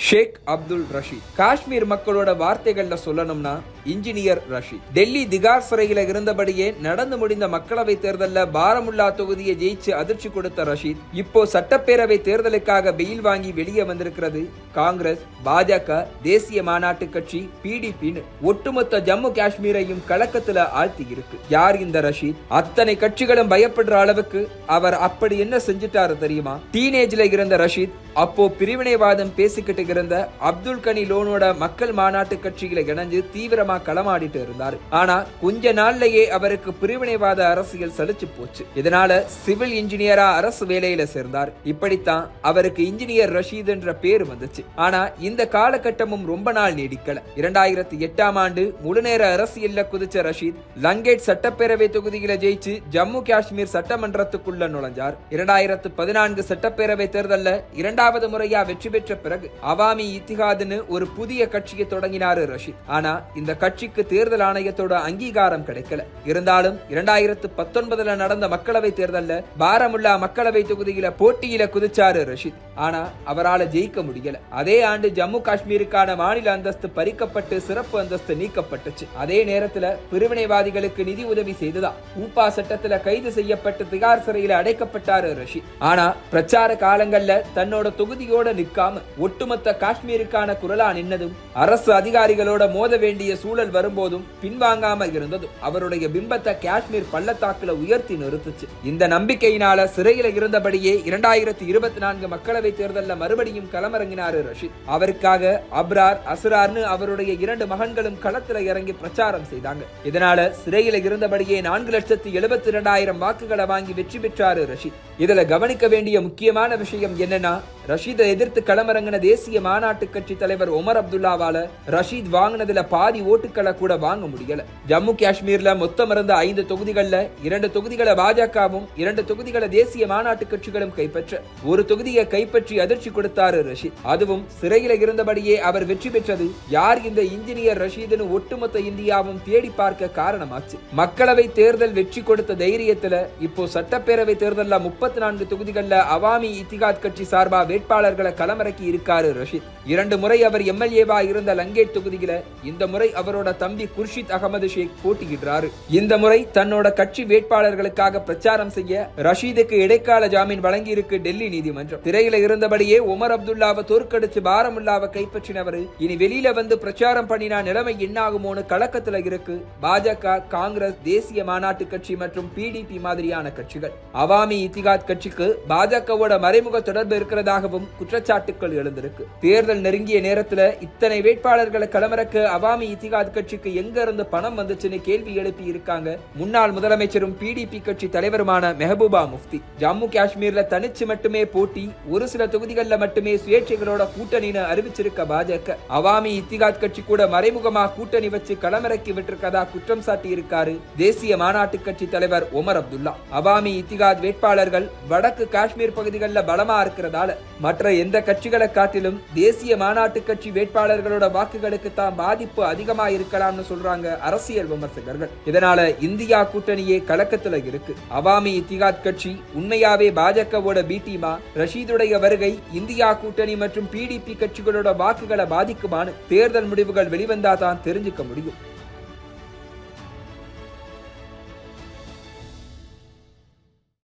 ஷேக் அப்துல் ரஷீத். காஷ்மீர் மக்களோட வார்த்தைகள்ல சொல்லணும்னா இன்ஜினியர் ரஷீத். டெல்லி திகார் சிறையில இருந்தபடியே நடந்து முடிந்த மக்களவை தேர்தல்ல பாரமுல்லா தொகுதியை ஜெயிச்சு அதிர்ச்சி கொடுத்த ரஷீத் இப்போ சட்டப்பேரவை தேர்தலுக்காக பெயில் வாங்கி வெளியே வந்திருக்கிறது. காங்கிரஸ், பாஜக, தேசிய மாநாட்டு கட்சி, பிடிபின்னு ஒட்டுமொத்த ஜம்மு காஷ்மீரையும் கலக்கத்துல ஆழ்த்தி இருக்கு. யார் இந்த ரஷீத்? அத்தனை கட்சிகளும் பயப்படுற அளவுக்கு அவர் அப்படி என்ன செஞ்சுட்டாரு தெரியுமா? டீனேஜ்ல இருந்த ரஷீத் அப்போ பிரிவினைவாதம் பேசிக்கிட்டு இருந்த அப்துல் கனி லோனோட மக்கள் மாநாட்டு கட்சியில இணைஞ்சு தீவிரமா களமாடிட்டு இருந்தாரு. ஆனா கொஞ்ச நாள்லயே அவருக்கு பிரிவினைவாத அரசியல் சலிச்சு போச்சு. இதனால சிவில் இன்ஜினியரா அரசு வேலையில சேர்ந்தார். இப்படித்தான் அவருக்கு இன்ஜினியர் ரஷீத் என்ற பேர் வந்துச்சு. ஆனா இந்த காலகட்டமும் ரொம்ப நாள் நீடிக்கல. 2008ஆம் ஆண்டு முழுநேர அரசியல்ல குதிச்ச ரஷீத் லங்கேட் சட்டப்பேரவை தொகுதியில ஜெயிச்சு ஜம்மு காஷ்மீர் சட்டமன்றத்துக்குள்ள நுழைஞ்சார். 2014 சட்டப்பேரவை தேர்தல்ல இரண்டாவது முறையா வெற்றி பெற்ற பிறகு அவாமி இத்திஹாத்னு ஒரு புதிய கட்சியை தொடங்கினாரு ரஷீத். ஆனா இந்த கட்சிக்கு தேர்தல் ஆணையத்தோட அங்கீகாரம் கிடைக்கல. இருந்தாலும் 2019 நடந்த மக்களவை தேர்தல்ல பாரமுல்லா மக்களவை தொகுதியில போட்டியில குதிச்சாரு ரஷீத். ஆனா அவரால் ஜெயிக்க முடியல. அதே ஆண்டு ஜம்மு காஷ்மீருக்கான மாநில அந்தஸ்து பறிக்கப்பட்டு சிறப்பு அந்தஸ்து நீக்கப்பட்டுச்சு. அதே நேரத்துல பிரிவினைவாதிகளுக்கு நிதி உதவி செய்ததா ஊப்பா சட்டத்துல கைது செய்யப்பட்டு திகார் சிறையில அடைக்கப்பட்டாரு ரஷீத். ஆனா பிரச்சார காலங்கள்ல தன்னோட தொகுதியோட நிற்காம ஒட்டுமொத்த காஷ்மீருக்கான குரலா நின்னதும் அரசு அதிகாரிகளோட மோத வேண்டிய சூழல் வரும்போதும் பின்வாங்காம இருந்ததும் அவருடைய பிம்பத்தை காஷ்மீர் பள்ளத்தாக்குல உயர்த்தி நிறுத்துச்சு. இந்த நம்பிக்கையினால சிறையில இருந்தபடியே 2024 மக்களவை தேர்தல்ல மறுபடியும் களமிறங்கினாரு ரஷீத். அவருக்காக அப்ரார், அசுரார்னு அவருடைய 2 மகன்களும் களத்துல இறங்கி பிரச்சாரம் செய்தாங்க. இதனால சிறையில இருந்தபடியே 4,72,000 வாக்குகளை வாங்கி வெற்றி பெற்றாரு ரஷீத். இதுல கவனிக்க வேண்டிய முக்கியமான விஷயம் என்னன்னா, ரஷீதை எதிர்த்து களமிறங்கின தேசிய மாநாட்டு கட்சி தலைவர் ஒமர் அப்துல்லாவால ரஷீத் வாங்கினதுல பாதி ஓட்டுக்களை கூட வாங்க முடியல. ஜம்மு காஷ்மீர்ல மொத்தம் இருந்த 5 தொகுதிகள்ல 2 தொகுதிகளை பாஜகவும் 2 தொகுதிகளை தேசிய மாநாட்டு கட்சிகளும் கைப்பற்ற ஒரு தொகுதியை கைப்பற்றி அதிர்ச்சி கொடுத்தாரு ரஷீத். அதுவும் சிறையில இருந்தபடியே அவர் வெற்றி பெற்றது யார் இந்த இன்ஜினியர் ரஷீத்னு ஒட்டுமொத்த இந்தியாவும் தேடி பார்க்க காரணமாச்சு. மக்களவை தேர்தல் வெற்றி கொடுத்த தைரியத்துல இப்போ சட்டப்பேரவை தேர்தல்ல 34 தொகுதிகள்ல அவாமி இத்திஹாத் கட்சி சார்பா வேட்பாளர்களை களமிறக்கி இருக்காரு ரஷீத். 2 முறை அவர் எம்எல்ஏவா இருந்த லங்கேட் தொகுதியில இந்த முறை அவரோட தம்பி குர்ஷித் அகமது ஷேக் போட்டியிடுறாரு. இந்த முறை தன்னோட கட்சி வேட்பாளர்களுக்காக பிரச்சாரம் செய்ய ரஷீதுக்கு இடைக்கால ஜாமீன் வழங்கி இருக்கு டெல்லி நீதிமன்றம். திரையில இருந்தபடியே உமர் அப்துல்லாவை தோற்கடிச்சு பாரமுல்லாவை கைப்பற்றினவர் இனி வெளியில வந்து பிரச்சாரம் பண்ணினா நிலைமை என்ன ஆகுமோன்னு கலக்கத்துல இருக்கு பாஜக, காங்கிரஸ், தேசிய மாநாட்டு கட்சி மற்றும் பிடிபி மாதிரியான கட்சிகள். அவாமி இத்திஹாத் கட்சிக்கு பாஜகவோட மறைமுக தொடர்பு இருக்கிறதாகவும் குற்றச்சாட்டுகள் எழுந்திருக்கு. தேர்தல் நெருங்கிய நேரத்துல இத்தனை வேட்பாளர்களை களமிறக்க அவாமி இத்திஹாத் கட்சிக்கு எங்க இருந்து பணம் வந்துச்சுன்னு கேள்வி எழுப்பி இருக்காங்க முன்னாள் முதலமைச்சரும் பிடிபி கட்சி தலைவருமான மெஹபூபா முஃப்தி. ஜம்மு காஷ்மீர்ல தனிச்சு மட்டுமே போட்டி, ஒரு சில தொகுதிகளில் மட்டுமே சுயேட்சைகளோட கூட்டணின்னு அறிவிச்சிருக்க பாஜக அவாமி இத்திஹாத் கட்சி கூட மறைமுகமா கூட்டணி வச்சு களமிறக்கி விட்டிருக்கதா குற்றம் சாட்டி இருக்காரு தேசிய மாநாட்டு கட்சி தலைவர் ஒமர் அப்துல்லா. அவாமி இத்திஹாத் வேட்பாளர்கள் வடக்கு காஷ்மீர் பகுதிகளில் பலமா இருக்கிறதால மற்ற எந்த கட்சிகளை காட்டிலும் தேசிய மாநாட்டு கட்சி வேட்பாளர்களோட வாக்குகளுக்கு தான் பாதிப்பு அதிகமா இருக்கலாம்னு சொல்றாங்க அரசியல் விமர்சகர்கள். இதனால இந்தியா கூட்டணியே கலக்கத்துல இருக்கு. அவாமி இத்திஹாத் கட்சி உண்மையாவே பாஜகவோட பி டீமா? ரஷீதுடைய வருகை இந்தியா கூட்டணி மற்றும் பிடிபி கட்சிகளோட வாக்குகளை பாதிக்குமான்னு தேர்தல் முடிவுகள் வெளிவந்தா தான் தெரிஞ்சுக்க முடியும்.